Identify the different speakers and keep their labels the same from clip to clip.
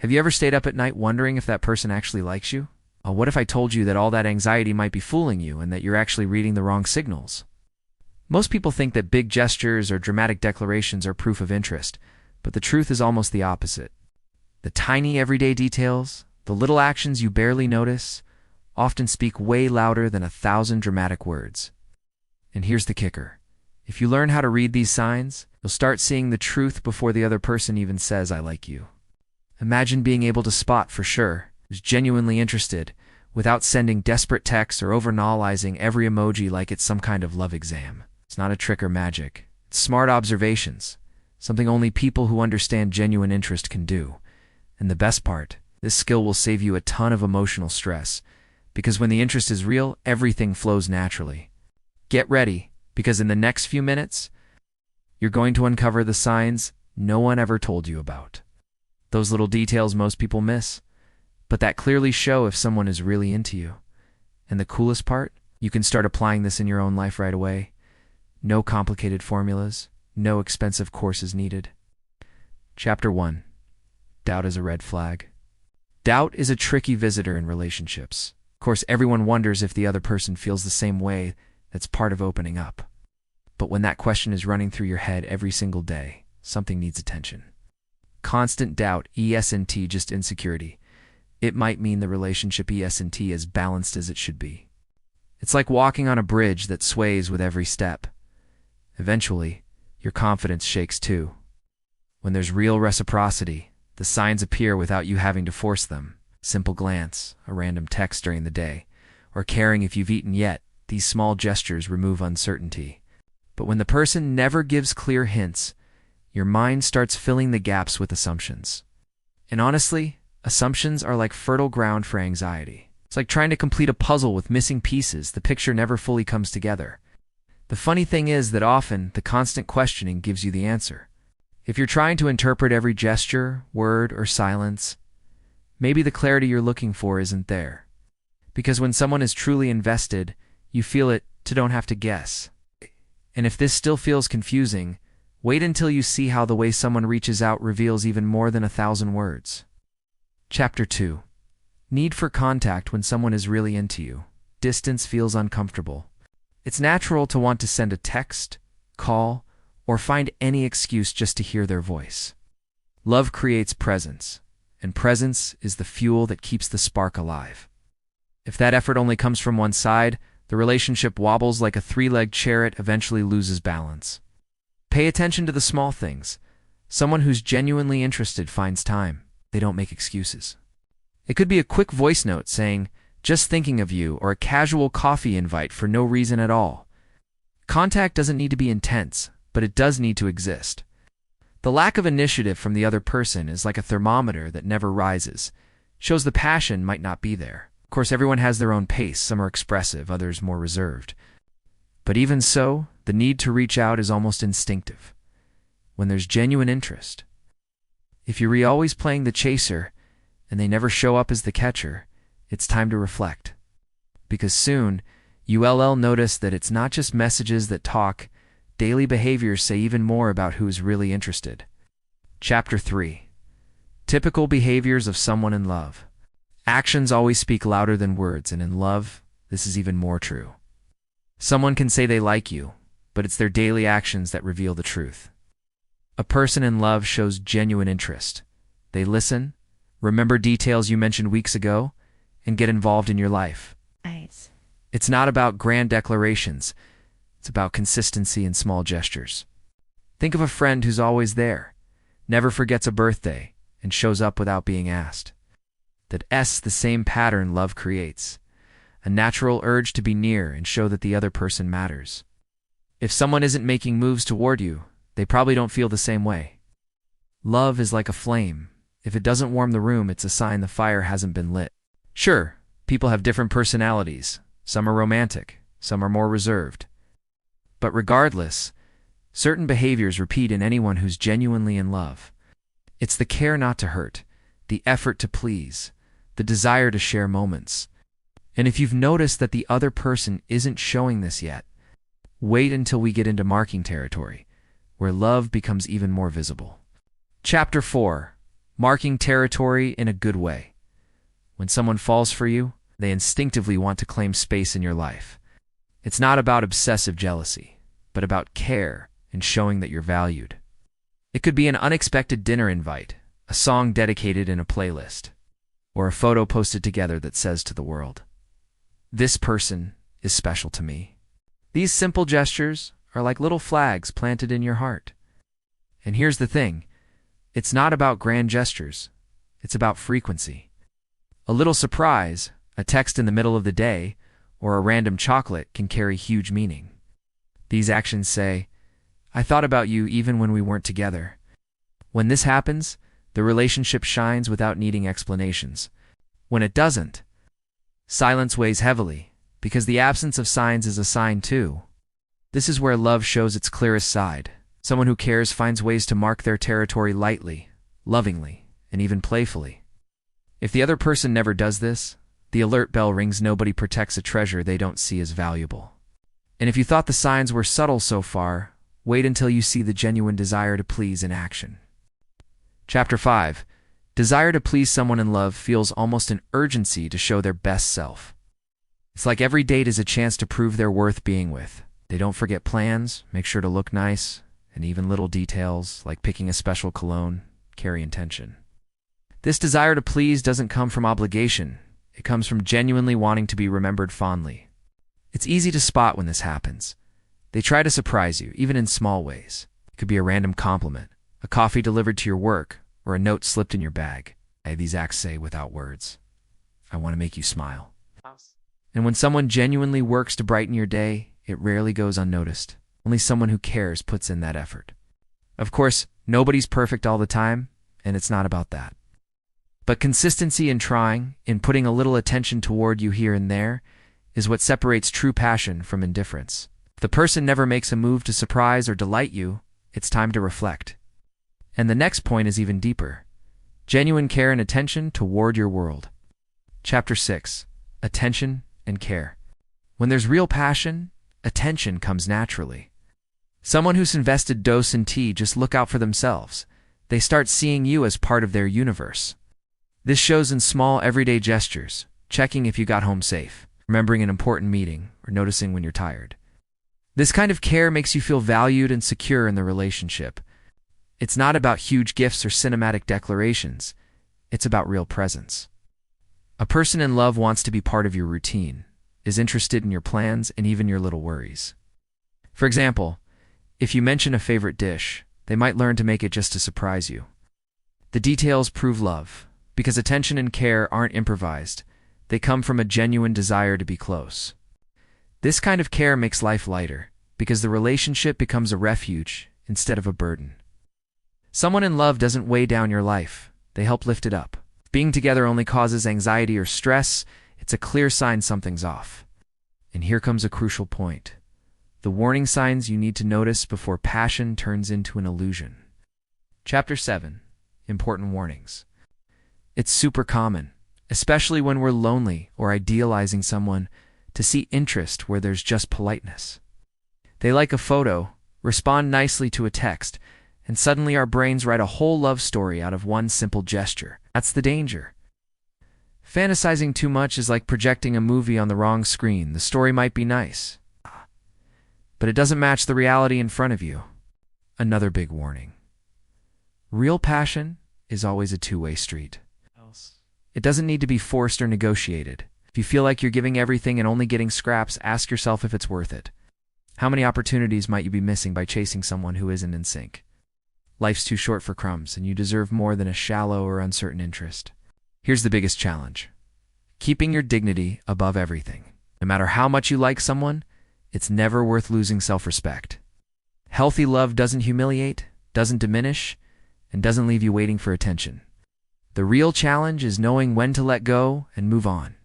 Speaker 1: Have you ever stayed up at night wondering if that person actually likes you? What if I told you that all that anxiety might be fooling you and that you're actually reading the wrong signals? Most people think that big gestures or dramatic declarations are proof of interest, but the truth is almost the opposite. The tiny everyday details, the little actions you barely notice, often speak way louder than 1,000 dramatic words. And here's the kicker. If you learn how to read these signs, you'll start seeing the truth before the other person even says, "I like you." Imagine being able to spot for sure who's genuinely interested without sending desperate texts or overanalyzing every emoji like it's some kind of love exam. It's not a trick or magic. It's smart observations, something only people who understand genuine interest can do. And the best part, this skill will save you a ton of emotional stress, because when the interest is real, everything flows naturally. Get ready, because in the next few minutes, you're going to uncover the signs no one ever told you about. Those little details most people miss, but that clearly show if someone is really into you. And the coolest part, you can start applying this in your own life right away. No complicated formulas, no expensive courses needed. Chapter 1. Doubt is a red flag. Doubt is a tricky visitor in relationships. Of course, everyone wonders if the other person feels the same way. That's part of opening up. But when that question is running through your head every single day, something needs attention. Constant doubt, isn't just insecurity. It might mean the relationship isn't as balanced as it should be. It's like walking on a bridge that sways with every step. Eventually, your confidence shakes too. When there's real reciprocity, the signs appear without you having to force them. Simple glance, a random text during the day, or caring if you've eaten yet. These small gestures remove uncertainty. But when the person never gives clear hints, your mind starts filling the gaps with assumptions. And honestly, assumptions are like fertile ground for anxiety. It's like trying to complete a puzzle with missing pieces. The picture never fully comes together. The funny thing is that often the constant questioning gives you the answer. If you're trying to interpret every gesture, word, or silence, maybe the clarity you're looking for isn't there. Because when someone is truly invested, you feel it, don't have to guess. And if this still feels confusing, wait until you see how the way someone reaches out reveals even more than 1,000 words. Chapter 2. Need for contact when someone is really into you. Distance feels uncomfortable. It's natural to want to send a text, call, or find any excuse just to hear their voice. Love creates presence, and presence is the fuel that keeps the spark alive. If that effort only comes from one side, the relationship wobbles like a three-legged chariot, eventually loses balance. Pay attention to the small things. Someone who's genuinely interested finds time. They don't make excuses. It could be a quick voice note saying, "Just thinking of you," or a casual coffee invite for no reason at all. Contact doesn't need to be intense, but it does need to exist. The lack of initiative from the other person is like a thermometer that never rises. Shows the passion might not be there. Of course, everyone has their own pace. Some are expressive, others more reserved. But even so, the need to reach out is almost instinctive. When there's genuine interest. If you're always playing the chaser, and they never show up as the catcher, it's time to reflect. Because soon, you'll notice that it's not just messages that talk. Daily behaviors say even more about who's really interested. Chapter 3. Typical behaviors of someone in love. Actions always speak louder than words, and in love, this is even more true. Someone can say they like you, but it's their daily actions that reveal the truth. A person in love shows genuine interest. They listen, remember details you mentioned weeks ago, and get involved in your life.
Speaker 2: Nice.
Speaker 1: It's not about grand declarations. It's about consistency and small gestures. Think of a friend who's always there, never forgets a birthday, and shows up without being asked. That's the same pattern love creates. A natural urge to be near and show that the other person matters. If someone isn't making moves toward you, they probably don't feel the same way. Love is like a flame. If it doesn't warm the room, it's a sign the fire hasn't been lit. Sure, people have different personalities. Some are romantic, some are more reserved. But regardless, certain behaviors repeat in anyone who's genuinely in love. It's the care not to hurt, the effort to please, the desire to share moments. And if you've noticed that the other person isn't showing this yet, wait until we get into marking territory, where love becomes even more visible. Chapter 4. marking territory in a good way. When someone falls for you, they instinctively want to claim space in your life. It's not about obsessive jealousy, but about care and showing that you're valued. It could be an unexpected dinner invite, a song dedicated in a playlist, or a photo posted together that says to the world, "This person is special to me." These simple gestures are like little flags planted in your heart. And here's the thing, it's not about grand gestures, it's about frequency. A little surprise, a text in the middle of the day, or a random chocolate can carry huge meaning. These actions say, "I thought about you even when we weren't together." When this happens, the relationship shines without needing explanations. When it doesn't, silence weighs heavily, because the absence of signs is a sign too. This is where love shows its clearest side. Someone who cares finds ways to mark their territory lightly, lovingly, and even playfully. If the other person never does this, the alert bell rings. Nobody protects a treasure they don't see as valuable. And if you thought the signs were subtle so far, wait until you see the genuine desire to please in action. Chapter 5. Desire to please someone in love feels almost an urgency to show their best self. It's like every date is a chance to prove they're worth being with. They don't forget plans, make sure to look nice, and even little details, like picking a special cologne, carry intention. This desire to please doesn't come from obligation. It comes from genuinely wanting to be remembered fondly. It's easy to spot when this happens. They try to surprise you, even in small ways. It could be a random compliment, a coffee delivered to your work, or a note slipped in your bag. These acts say without words, "I want to make you smile." And when someone genuinely works to brighten your day, it rarely goes unnoticed. Only someone who cares puts in that effort. Of course, nobody's perfect all the time, and it's not about that. But consistency in trying, in putting a little attention toward you here and there, is what separates true passion from indifference. If the person never makes a move to surprise or delight you, it's time to reflect. And the next point is even deeper. Genuine care and attention toward your world. Chapter 6. Attention and care. When there's real passion, attention comes naturally. Someone who's invested dose in tea just look out for themselves. They start seeing you as part of their universe. This shows in small everyday gestures, checking if you got home safe, remembering an important meeting, or noticing when you're tired. This kind of care makes you feel valued and secure in the relationship. It's not about huge gifts or cinematic declarations. It's about real presence. A person in love wants to be part of your routine, is interested in your plans and even your little worries. For example, if you mention a favorite dish, they might learn to make it just to surprise you. The details prove love, because attention and care aren't improvised. They come from a genuine desire to be close. This kind of care makes life lighter, because the relationship becomes a refuge instead of a burden. Someone in love doesn't weigh down your life. They help lift it up. If being together only causes anxiety or stress, it's a clear sign something's off. And here comes a crucial point. The warning signs you need to notice before passion turns into an illusion. Chapter 7. Important warnings. It's super common, especially when we're lonely or idealizing someone, to see interest where there's just politeness. They like a photo, respond nicely to a text, and suddenly our brains write a whole love story out of one simple gesture. That's the danger. Fantasizing too much is like projecting a movie on the wrong screen. The story might be nice, but it doesn't match the reality in front of you. Another big warning. Real passion is always a two-way street. It doesn't need to be forced or negotiated. If you feel like you're giving everything and only getting scraps, ask yourself if it's worth it. How many opportunities might you be missing by chasing someone who isn't in sync? Life's too short for crumbs, and you deserve more than a shallow or uncertain interest. Here's the biggest challenge. Keeping your dignity above everything. No matter how much you like someone, it's never worth losing self-respect. Healthy love doesn't humiliate, doesn't diminish, and doesn't leave you waiting for attention. The real challenge is knowing when to let go and move on.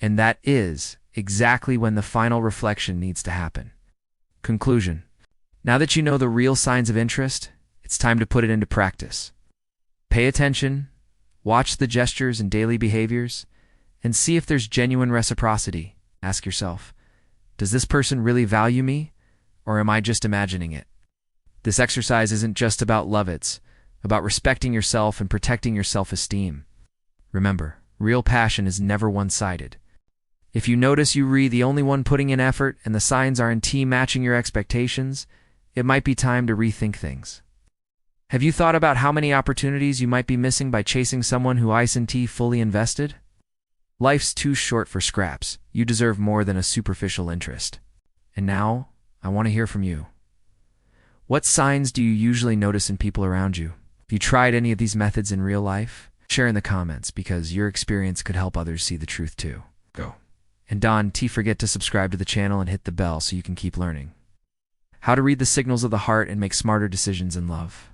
Speaker 1: And that is exactly when the final reflection needs to happen. Conclusion. Now that you know the real signs of interest, it's time to put it into practice. Pay attention, watch the gestures and daily behaviors, and see if there's genuine reciprocity. Ask yourself, does this person really value me, or am I just imagining it? This exercise isn't just about love, it's about respecting yourself and protecting your self-esteem. Remember, real passion is never one-sided. If you notice you're the only one putting in effort and the signs aren't matching your expectations, it might be time to rethink things. Have you thought about how many opportunities you might be missing by chasing someone who isn't fully invested? Life's too short for scraps. You deserve more than a superficial interest. And now, I want to hear from you. What signs do you usually notice in people around you? Have you tried any of these methods in real life? Share in the comments because your experience could help others see the truth too. Go. And don't forget to subscribe to the channel and hit the bell so you can keep learning how to read the signals of the heart and make smarter decisions in love.